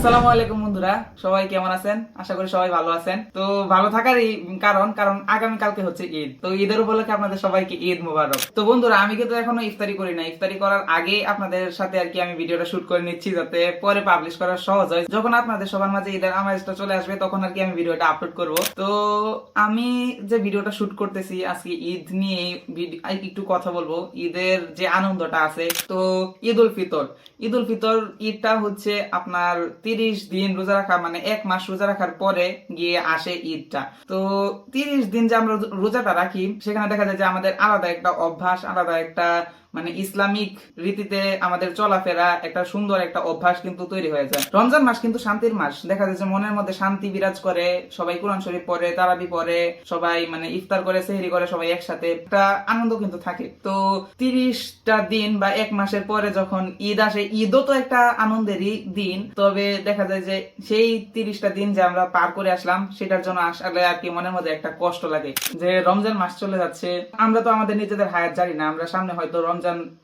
আসসালামু আলাইকুম বন্ধুরা, সবাই কেমন আছেন? আশা করি সবাই ভালো আছেন। তো ভালো থাকারই কারণ আগামী কালকে হচ্ছে ঈদ। তো ঈদের উপলক্ষে আপনাদের সবাইকে ঈদ মোবারক। তো বন্ধুরা, আমি কিন্তু এখনো ইফতারি করি না। ইফতারি করার আগে আপনাদের সাথে আর কি আমি ভিডিওটা শুট করে নিচ্ছি, যাতে পরে পাবলিশ করা সহজ হয়। যখন আপনাদের সবার মাঝে ঈদের আমেজটা চলে আসবে তখন আর কি আমি ভিডিওটা আপলোড করব। তো আমি যে ভিডিওটা শুট করতেছি আজকে ঈদ নিয়ে একটু কথা বলবো। ঈদের যে আনন্দটা আছে, তো ঈদ উল ফিতর ঈদটা হচ্ছে আপনার 30 দিন রোজা রাখা, মানে 1 মাস রোজা রাখার পরে গিয়ে আসে ঈদটা। তো 30 দিন যে আমরা রোজাটা রাখি, সেখানে দেখা যায় যে আমাদের আলাদা একটা অভ্যাস, আলাদা একটা মানে ইসলামিক রীতিতে আমাদের চলাফেরা, একটা সুন্দর একটা অভ্যাস কিন্তু তৈরি হয়ে যায়। রমজান মাস কিন্তু শান্তির মাস। দেখা যায় যে মনের মধ্যে শান্তি বিরাজ করে, সবাই কোরআন শরীফ পড়ে, তারাবি পড়ে, সবাই মানে ইফতার করে, সেহরি করে, সবাই একসাথে, একটা আনন্দ কিন্তু থাকে। তো 30টা দিন বা 1 মাসের পরে যখন ঈদ আসে, ঈদও তো একটা আনন্দেরই দিন। তবে দেখা যায় যে সেই 30টা দিন যে আমরা পার করে আসলাম, সেটার জন্য আসলে আর কি মনের মধ্যে একটা কষ্ট লাগে যে রমজান মাস চলে যাচ্ছে। আমরা তো আমাদের নিজেদের হায়াত জানি না, আমরা সামনে হয়তো রমজান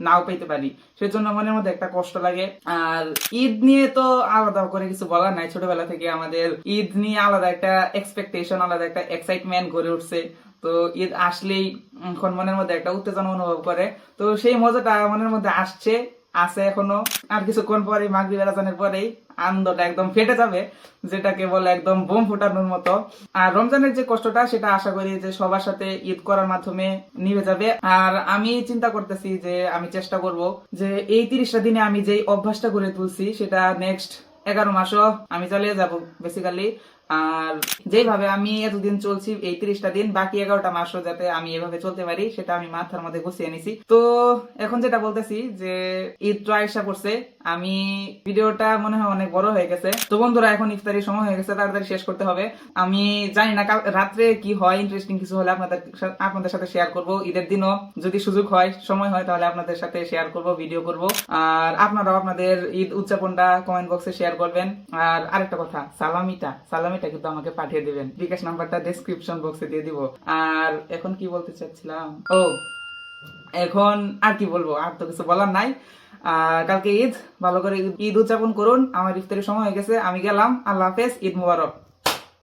নাও পেতে পারি, সেজন্য মনের মধ্যে একটা কষ্ট লাগে। আর ঈদ নিয়ে তো আলাদা করে কিছু বলার নাই। ছোটবেলা থেকে আমাদের ঈদ নিয়ে আলাদা একটা এক্সপেকটেশন, আলাদা একটা এক্সাইটমেন্ট গড়ে উঠছে। তো ঈদ আসলেই এখন মনের মধ্যে একটা উত্তেজনা অনুভব করে। তো সেই মজাটা মনের মধ্যে আছে এখনো। আর কিছুক্ষণ পরে মাগরিবের আজানের পরেই আনন্দটা একদম ফেটে যাবে, যেটাকে বলে একদম বোম ফুটানোর মতো। আর রমজানের যে কষ্টটা, সেটা আশা করি যে সবার সাথে ঈদ করার মাধ্যমে নিভে যাবে। আর আমি চিন্তা করতেছি যে আমি চেষ্টা করব যে এই 30টা দিনে আমি যেই অভ্যাসটা গড়ে তুলছি, সেটা নেক্সট 11 মাসও আমি চালিয়ে যাব বেসিক্যালি। আর যেভাবে আমি এতদিন চলছি, এই 30টা দিন, বাকি 11টা মাসও যাতে আমি এভাবে চলতে পারি, সেটা আমি মাথার মধ্যে গুছিয়ে নিছি। তো এখন যেটা বলতেছি যে ঈদ তো আয়সা করছে, আমি ভিডিওটা মনে হয় অনেক বড় হয়ে গেছে। তো বন্ধুরা, এখন ইফতারির সময় হয়ে গেছে, তাড়াতাড়ি শেষ করতে হবে। আমি জানি না কাল রাত্রে কি হয়, ইন্টারেস্টিং কিছু হলে আপনাদের সাথে শেয়ার করব। ঈদের দিনও যদি সুযোগ হয়, সময় হয়, তাহলে আপনাদের সাথে শেয়ার করব, ভিডিও করব। আর আপনারাও আপনাদের ঈদ উদযাপনটা কমেন্ট বক্সে শেয়ার করবেন। আর আরেকটা কথা, সালামিটা কিন্তু আমাকে পাঠিয়ে দিবেন। বিকাশ নাম্বারটা ডেসক্রিপশন বক্সে দিয়ে দিব। আর এখন কি বলতে চাচ্ছিলাম, এখন আর কি বলবো, আর তো কিছু বলার নাই। কালকে ঈদ, ভালো করে ঈদ উদযাপন করুন। আমার ইফতারের সময় হয়ে গেছে, আমি গেলাম। আল্লাহ হাফেজ, ঈদ মুবারক।